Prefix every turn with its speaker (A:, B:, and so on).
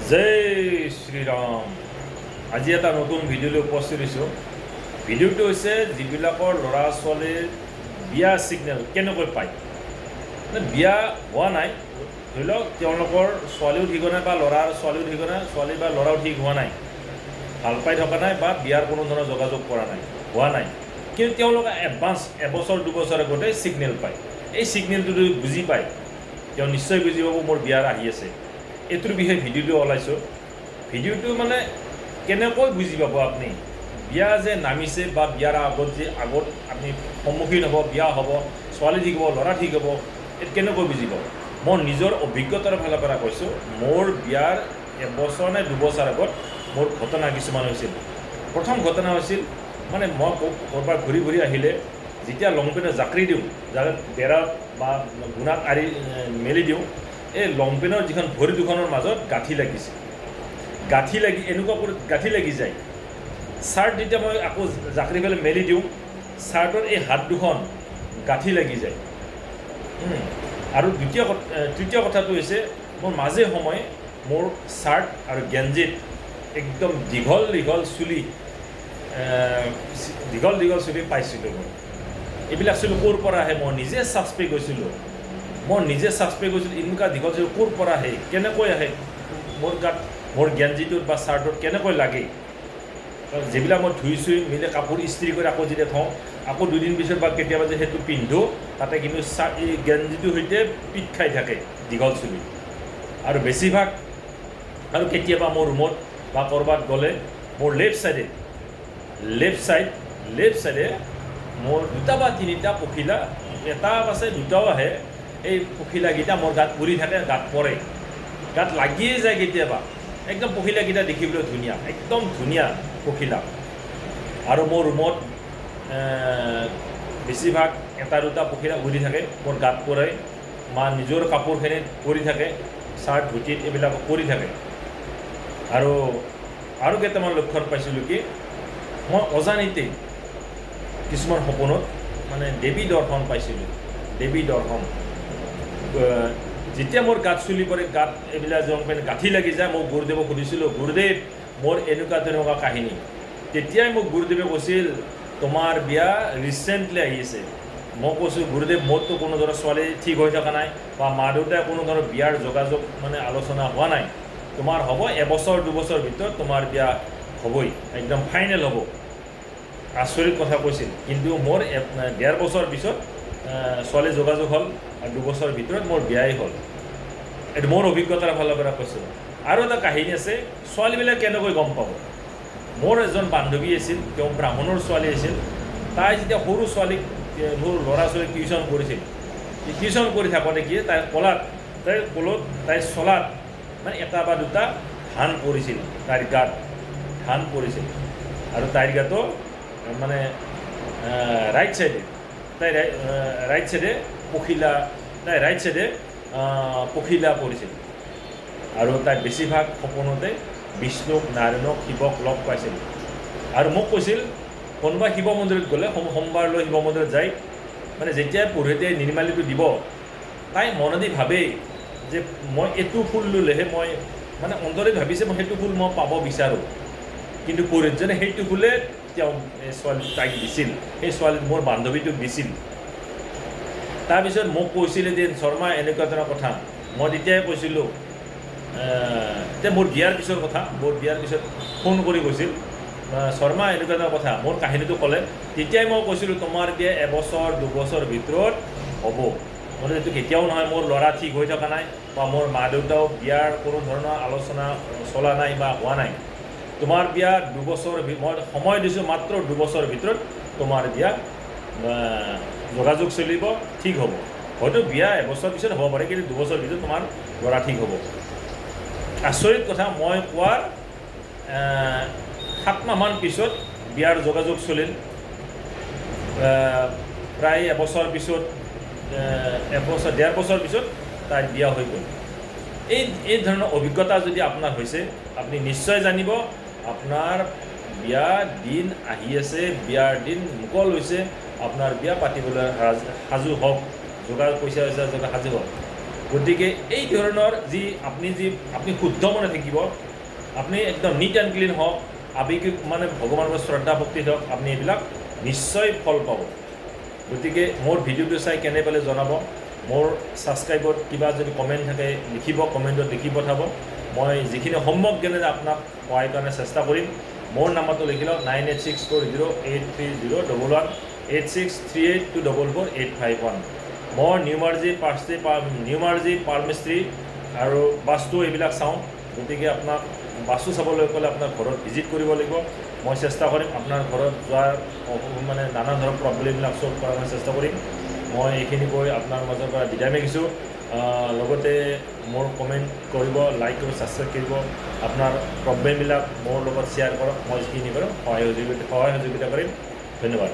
A: জয় শ্ৰীৰাম। আজি এটা নতুন ভিডিঅ'লৈ উপস্থিত হৈছোঁ। ভিডিঅ'টো হৈছে যিবিলাকৰ ল'ৰা ছোৱালীৰ বিয়া ছিগনেল কেনেকৈ পায়। বিয়া হোৱা নাই, ধৰি লওক তেওঁলোকৰ ছোৱালীও ঠিক হোৱা নাই বা ল'ৰাৰ ছোৱালীও ঠিক হোৱা নাই, ছোৱালী বা ল'ৰাও ঠিক হোৱা নাই, ভাল পাই থকা নাই বা বিয়াৰ কোনো ধৰণৰ যোগাযোগ কৰা নাই, হোৱা নাই, কিন্তু তেওঁলোকে এডভান্স এবছৰ দুবছৰ আগতে ছিগনেল পায়। এই ছিগনেলটো যদি বুজি পায় তেওঁ নিশ্চয় বুজি পাব মোৰ বিয়াৰ আহি আছে। এইটোৰ বিষয়ে ভিডিঅ'টো ওলাইছোঁ। ভিডিঅ'টো মানে কেনেকৈ বুজি পাব আপুনি বিয়া যে নামিছে বা বিয়াৰ আগত আপুনি সন্মুখীন হ'ব, বিয়া হ'ব, ছোৱালী ঠিক হ'ব, ল'ৰা ঠিক হ'ব, এইটো কেনেকৈ বুজি পাব। মই নিজৰ অভিজ্ঞতাৰ ফালৰ পৰা কৈছোঁ। মোৰ বিয়াৰ এবছৰ নে দুবছৰ আগত মোৰ ঘটনা কিছুমান হৈছিল। প্ৰথম ঘটনা হৈছিল মানে মই ক'ৰবাত ঘূৰি ঘূৰি আহিলে যেতিয়া লং পেণ্টত জাকৰি দিওঁ, বেৰাত বা গুণাত আৰি মেলি দিওঁ, এই লং পেণ্টৰ যিখন ভৰি দুখনৰ মাজত গাঁঠি লাগিছিল। গাঁঠি লাগি এনেকুৱা কৰি গাঁঠি লাগি যায়। চাৰ্ট যেতিয়া মই আকৌ জাকৰি পেলাই মেলি দিওঁ, চাৰ্টৰ এই হাত দুখন গাঁঠি লাগি যায়। আৰু তৃতীয় কথাটো হৈছে মোৰ মাজে সময়ে মোৰ চাৰ্ট আৰু গেঞ্জিত একদম দীঘল দীঘল চুলি পাইছিলোঁ। মই এইবিলাক চুলি ক'ৰ পৰা আহে মই নিজে ছাছপেক্ট কৰিছিলোঁ। এনেকুৱা দীঘল চুলি ক'ৰ পৰা আহে, কেনেকৈ আহে, মোৰ গাত মোৰ গেঞ্জিটোত বা চাৰ্টত কেনেকৈ লাগে। যিবিলাক মই ধুই চুই মিলি কাপোৰ ইস্ত্ৰি কৰি আকৌ যেতিয়া থওঁ, আকৌ দুদিন পিছত বা কেতিয়াবা যে সেইটো পিন্ধোঁ, তাতে কিন্তু এই গেঞ্জিটোৰ সৈতে পিট খাই থাকে দীঘল চুলি। আৰু বেছিভাগ আৰু কেতিয়াবা মোৰ ৰুমত বা ক'ৰবাত গ'লে মোৰ লেফ্ট চাইডে মোৰ দুটা বা তিনিটা পখিলা, এটা আছে দুটাও আহে, এই পখিলাকেইটা মোৰ গাত উৰি থাকে, গাত পৰে, গাত লাগিয়ে যায় কেতিয়াবা। একদম পখিলাকেইটা দেখিবলৈ ধুনীয়া, একদম ধুনীয়া পখিলা। আৰু মোৰ ৰুমত বেছিভাগ এটা দুটা পখিলা উৰি থাকে, মোৰ গাত পৰে, বা নিজৰ কাপোৰখিনিত পৰি থাকে, চাৰ্ট ধুতিত এইবিলাক পৰি থাকে। আৰু কেইটামান লক্ষণ পাইছিলোঁ কি মই অজানিতে কিছুমান সপোনত মানে দেৱী দৰ্শন পাইছিলোঁ। দেৱী দৰ্শন যেতিয়া মোৰ গাত চুলি পৰে, গাত এইবিলাক গাঁঠি লাগি যায়, মই গুৰুদেৱক সুধিছিলোঁ, গুৰুদেৱ মোৰ এনেকুৱা তেনেকুৱা কাহিনী। তেতিয়াই মোক গুৰুদেৱে কৈছিল তোমাৰ বিয়া ৰিচেণ্টলি আহিছে। মই কৈছোঁ গুৰুদেৱ মোৰতো কোনো ধৰণৰ ছোৱালী ঠিক হৈ থকা নাই বা মা দেউতাই কোনো ধৰণৰ বিয়াৰ যোগাযোগ মানে আলোচনা হোৱা নাই, তোমাৰ হ'ব এবছৰ দুবছৰ ভিতৰত তোমাৰ বিয়া হ'বই, একদম ফাইনেল হ'ব। আচৰিত কথা কৈছিল। কিন্তু মোৰ 1.5 বছৰ পিছত ছোৱালী যোগাযোগ হ'ল আৰু 2 বছৰৰ ভিতৰত মোৰ বিয়াই হ'ল। এইটো মোৰ অভিজ্ঞতাৰ ফালৰ পৰা কৈছোঁ। আৰু এটা কাহিনী আছে, ছোৱালীবিলাক কেনেকৈ গম পাব। মোৰ এজন বান্ধৱী আছিল, তেওঁ ব্ৰাহ্মণৰ ছোৱালী আছিল। তাই যেতিয়া সৰু ছোৱালীক সৰু ল'ৰা ছোৱালীক টিউশ্যন কৰিছিল, টিউশ্যন কৰি থাকোঁতে কি তাইৰ চলাত মানে এটা বা দুটা ধান পৰিছিল, তাইৰ গাত ধান পৰিছিল। আৰু তাইৰ গাতো মানে ৰাইট চাইডে পখিলা পৰিছিল। আৰু তাই বেছিভাগ সপোনতে বিষ্ণুক, নাৰায়ণক, শিৱক লগ পাইছিল। আৰু মোক কৈছিল কোনোবা শিৱ মন্দিৰত গ'লে, সোমবাৰলৈ শিৱ মন্দিৰত যায়, মানে যেতিয়াই পুৰোহিতে নিৰ্মালিটো দিব, তাই মনেদি ভাবেই যে মই এইটো ফুল ল'লেহে মই মানে অন্তৰে ভাবিছে মই সেইটো ফুল মই পাব বিচাৰোঁ। কিন্তু পুৰোহিতজনে সেইটো ফুলে তেওঁ তাইক দিছিল, সেই ছোৱালী মোৰ বান্ধৱীটোক দিছিল। তাৰপিছত মোক কৈছিলে যে শৰ্মা এনেকুৱা ধৰণৰ কথা। মই তেতিয়াই কৈছিলোঁ, এতিয়া মোৰ বিয়াৰ পিছত ফোন কৰি কৈছিল শৰ্মা এনেকুৱা ধৰণৰ কথা, মোৰ কাহিনীটো ক'লে। তেতিয়াই মই কৈছিলোঁ তোমাৰ বিয়া এবছৰ দুবছৰ ভিতৰত হ'ব। মানে এইটো কেতিয়াও নহয়, মোৰ ল'ৰা ঠিক হৈ থকা নাই বা মোৰ মা দেউতাও বিয়াৰ কোনো ধৰণৰ আলোচনা চলা নাই বা হোৱা নাই। তোমাৰ বিয়া 2 বছৰ, মই সময় দিছোঁ মাত্ৰ 2 বছৰৰ ভিতৰত তোমাৰ বিয়া যোগাযোগ চলিব, ঠিক হ'ব। হয়তো বিয়া এবছৰ পিছত হ'ব পাৰে, কিন্তু 2 বছৰৰ ভিতৰত তোমাৰ ল'ৰা ঠিক হ'ব। আচৰিত কথা, মই কোৱাৰ 7 মাহমান পিছত বিয়াৰ যোগাযোগ চলিল। প্ৰায় এবছৰ পিছত, 1.5 বছৰ পিছত তাইৰ বিয়া হৈ গ'ল। এই ধৰণৰ অভিজ্ঞতা যদি আপোনাৰ হৈছে, আপুনি নিশ্চয় জানিব আপোনাৰ বিয়া দিন আহি আছে, বিয়াৰ দিন মুকল হৈছে, আপোনাৰ বিয়া পাতিবলৈ সাজু হওক, যোগাৰ পইচা হৈছে সাজু হওক। গতিকে এই ধৰণৰ আপুনি শুদ্ধ মনে থাকিব, আপুনি একদম নিট এণ্ড ক্লিন হওক, আৱেগিক মানে ভগৱানৰ শ্ৰদ্ধা ভক্তি হওক, আপুনি এইবিলাক নিশ্চয় ফল পাব। গতিকে মোৰ ভিডিঅ'টো চাই কেনে পালে জনাব। মোৰ ছাবস্ক্ৰাইবত কিবা যদি কমেণ্ট থাকে লিখিব, কমেণ্টত লিখি পঠাব। মই যিখিনি সম্যক জ্ঞানে আপোনাক সহায় কাৰণে চেষ্টা কৰিম। মোৰ নাম্বাৰটো লিখি লওক 9864083011 8638244851। মই নিউ মাৰ্জি পাৰমিস্ত্ৰী আৰু বাস্তু এইবিলাক চাওঁ। গতিকে আপোনাক বাস্তু চাবলৈ গ'লে আপোনাৰ ঘৰত ভিজিট কৰিব লাগিব। মই চেষ্টা কৰিম আপোনাৰ ঘৰত যোৱাৰ মানে নানা ধৰণৰ প্ৰব্লেমবিলাক চল্ভ কৰাৰ কাৰণে চেষ্টা কৰিম। মই এইখিনি কৈ আপোনাৰ মাজৰ পৰা বিদায় মাগিছোঁ। লগতে মোৰ কমেণ্ট কৰিব, লাইক কৰিব, ছাবস্ক্ৰাইব কৰিব, আপোনাৰ প্ৰব্লেমবিলাক মোৰ লগত শ্বেয়াৰ কৰক। মই যিখিনি কৰোঁ সহায় সহযোগিতা কৰিম। ধন্যবাদ।